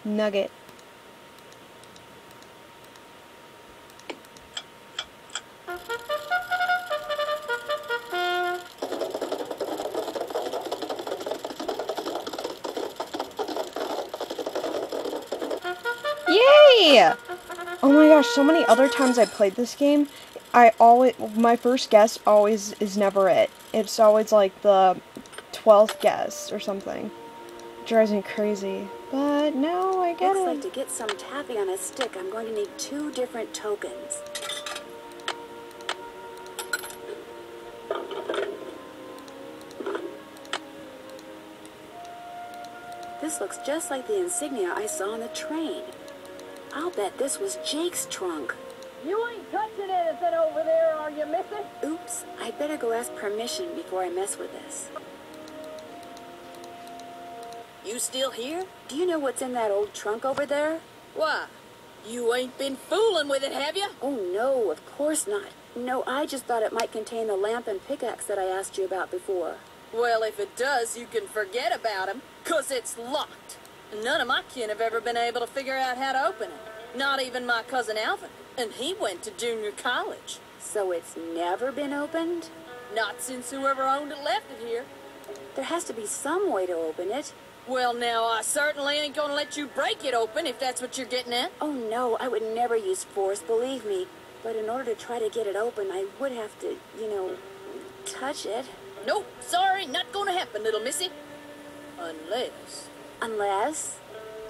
Nugget. Yay! Oh my gosh, so many other times I played this game, my first guess always is never it. It's always like the 12th guess or something. It drives me crazy. But now I get it. Looks like to get some taffy on a stick, I'm going to need 2 different tokens. This looks just like the insignia I saw on the train. I'll bet this was Jake's trunk. You ain't touching anything over there, are you, missy? Oops, I'd better go ask permission before I mess with this. You still here? Do you know what's in that old trunk over there? Why? You ain't been fooling with it, have you? Oh no, of course not. No, I just thought it might contain the lamp and pickaxe that I asked you about before. Well, if it does, you can forget about him, 'cause it's locked. None of my kin have ever been able to figure out how to open it. Not even my cousin Alvin. And he went to junior college. So it's never been opened? Not since whoever owned it left it here. There has to be some way to open it. Well, now, I certainly ain't gonna let you break it open if that's what you're getting at. Oh no, I would never use force, believe me. But in order to try to get it open, I would have to, touch it. Nope, sorry, not gonna happen, little missy. Unless... Unless?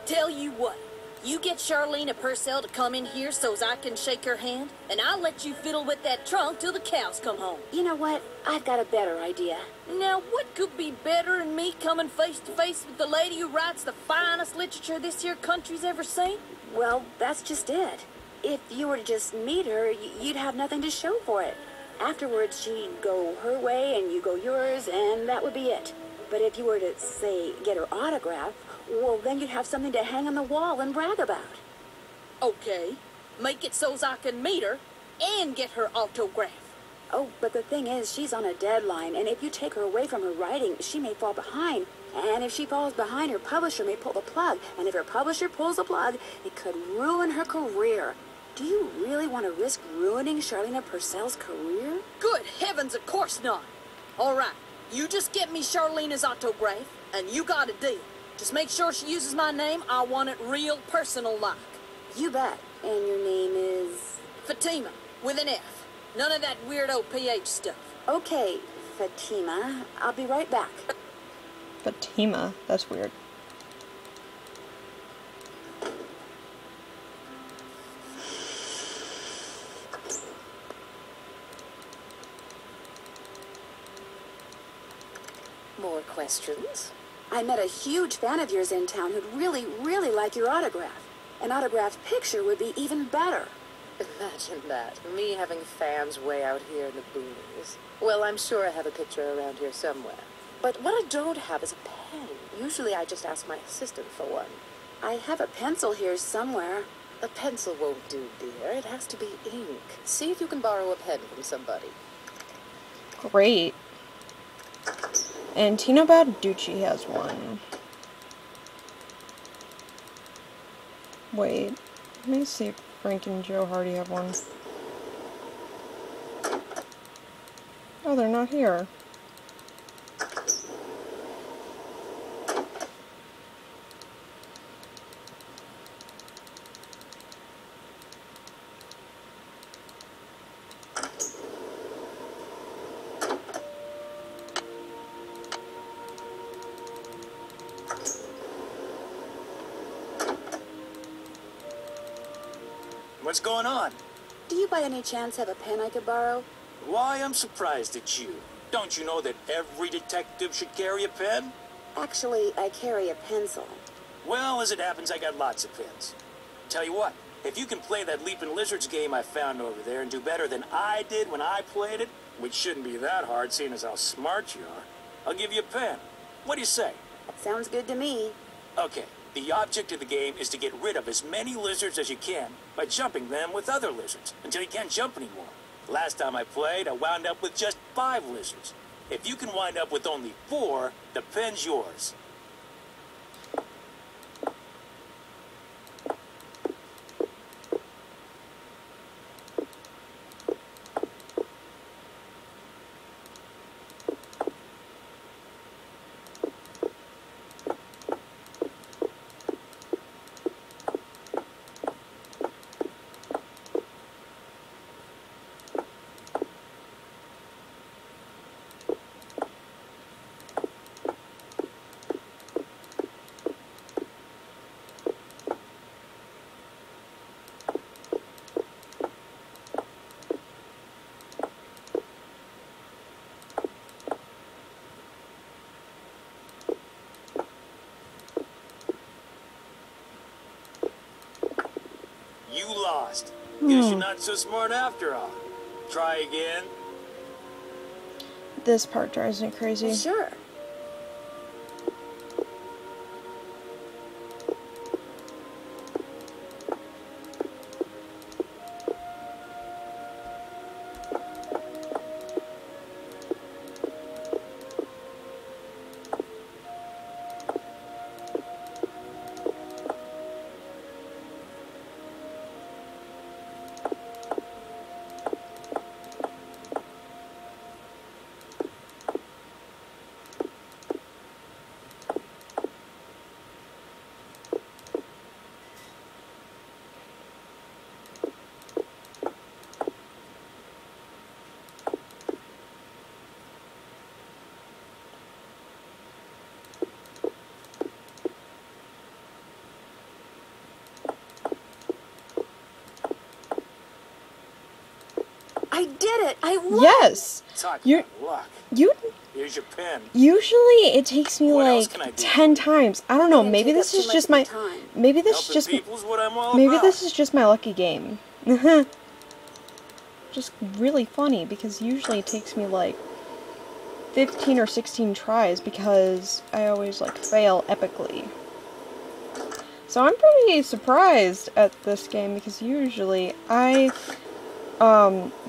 Tell you what, you get Charlene Purcell to come in here so's I can shake her hand, and I'll let you fiddle with that trunk till the cows come home. You know what? I've got a better idea. Now, what could be better than me coming face to face with the lady who writes the finest literature this here country's ever seen? Well, that's just it. If you were to just meet her, you'd have nothing to show for it. Afterwards, she'd go her way and you go yours, and that would be it. But if you were to, say, get her autograph, well, then you'd have something to hang on the wall and brag about. Okay, make it so's I can meet her and get her autograph. Oh, but the thing is, she's on a deadline, and if you take her away from her writing, she may fall behind. And if she falls behind, her publisher may pull the plug. And if her publisher pulls the plug, it could ruin her career. Do you really want to risk ruining Charlene Purcell's career? Good heavens, of course not. All right, you just get me Charlene's autograph, and you got a deal. Just make sure she uses my name. I want it real personal-like. You bet. And your name is? Fatima, with an F. None of that weirdo PH stuff. Okay, Fatima. I'll be right back. Fatima? That's weird. More questions? I met a huge fan of yours in town who'd really, really like your autograph. An autographed picture would be even better. Imagine that. Me having fans way out here in the boonies. Well, I'm sure I have a picture around here somewhere. But what I don't have is a pen. Usually I just ask my assistant for one. I have a pencil here somewhere. A pencil won't do, dear. It has to be ink. See if you can borrow a pen from somebody. Great. And Tina Baducci has one. Wait, let me see if Frank and Joe Hardy have one. Oh, they're not here. What's going on? Do you by any chance have a pen I could borrow? Why, I'm surprised at you. Don't you know that every detective should carry a pen? Actually, I carry a pencil. Well, as it happens, I got lots of pens. Tell you what, if you can play that Leaping Lizards game I found over there and do better than I did when I played it, which shouldn't be that hard seeing as how smart you are, I'll give you a pen. What do you say? Sounds good to me. Okay, the object of the game is to get rid of as many lizards as you can by jumping them with other lizards until you can't jump anymore. Last time I played, I wound up with just 5 lizards. If you can wind up with only 4, the pen's yours. lost. Guess you're not so smart after all. Try again. This part drives me crazy. Sure. I did it! I won! Yes! Talk You're- about luck. You Here's your pen. usually it takes me What else like can I do? 10 times. I don't know, Didn't maybe take this up too is much just of my your time. maybe this is Helping just people's what I'm all maybe about. this is just my lucky game. Just really funny because usually it takes me like 15 or 16 tries because I always like fail epically. So I'm pretty surprised at this game because usually I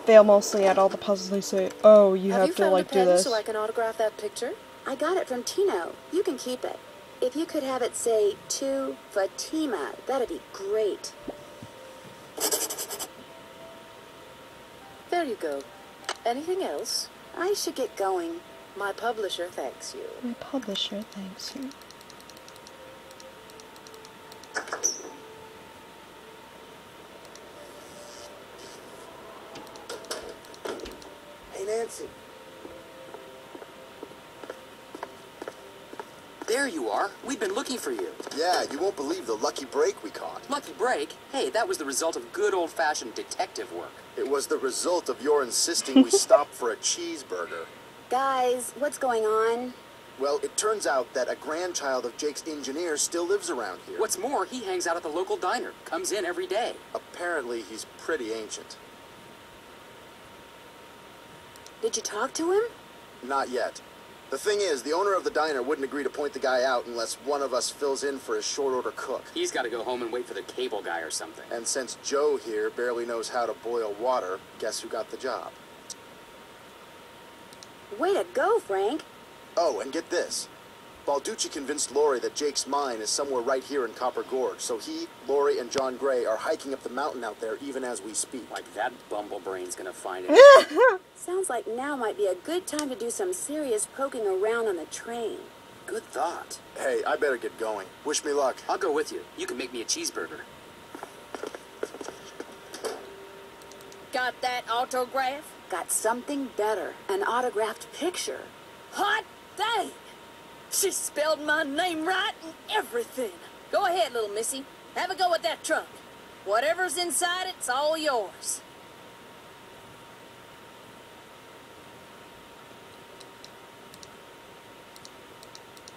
fail mostly at all the puzzles. They say, "Oh, you have you to found like a do pen this." so I can autograph that picture? I got it from Tino. You can keep it. If you could have it say, to Fatima, that'd be great. There you go. Anything else? I should get going. My publisher thanks you. My publisher thanks you. Hey, Nancy. There you are. We've been looking for you. Yeah, you won't believe the lucky break we caught. Lucky break? Hey, that was the result of good old-fashioned detective work. It was the result of your insisting we stop for a cheeseburger. Guys, what's going on? Well, it turns out that a grandchild of Jake's engineer still lives around here. What's more, he hangs out at the local diner. Comes in every day. Apparently, he's pretty ancient. Did you talk to him? Not yet. The thing is, the owner of the diner wouldn't agree to point the guy out unless one of us fills in for his short-order cook. He's got to go home and wait for the cable guy or something. And since Joe here barely knows how to boil water, guess who got the job? Way to go, Frank. Oh, and get this. Balducci convinced Lori that Jake's mine is somewhere right here in Copper Gorge, so he, Lori, and John Gray are hiking up the mountain out there even as we speak. Like that bumblebrain's gonna find it. Sounds like now might be a good time to do some serious poking around on the train. Good thought. Hey, I better get going. Wish me luck. I'll go with you. You can make me a cheeseburger. Got that autograph? Got something better. An autographed picture. Hot dang! She spelled my name right and everything. Go ahead, little missy. Have a go at that trunk. Whatever's inside it's all yours.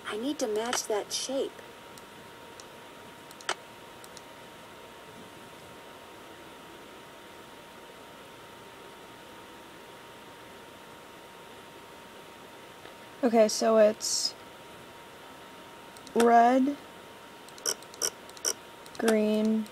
I need to match that shape. Okay, so it's red, green,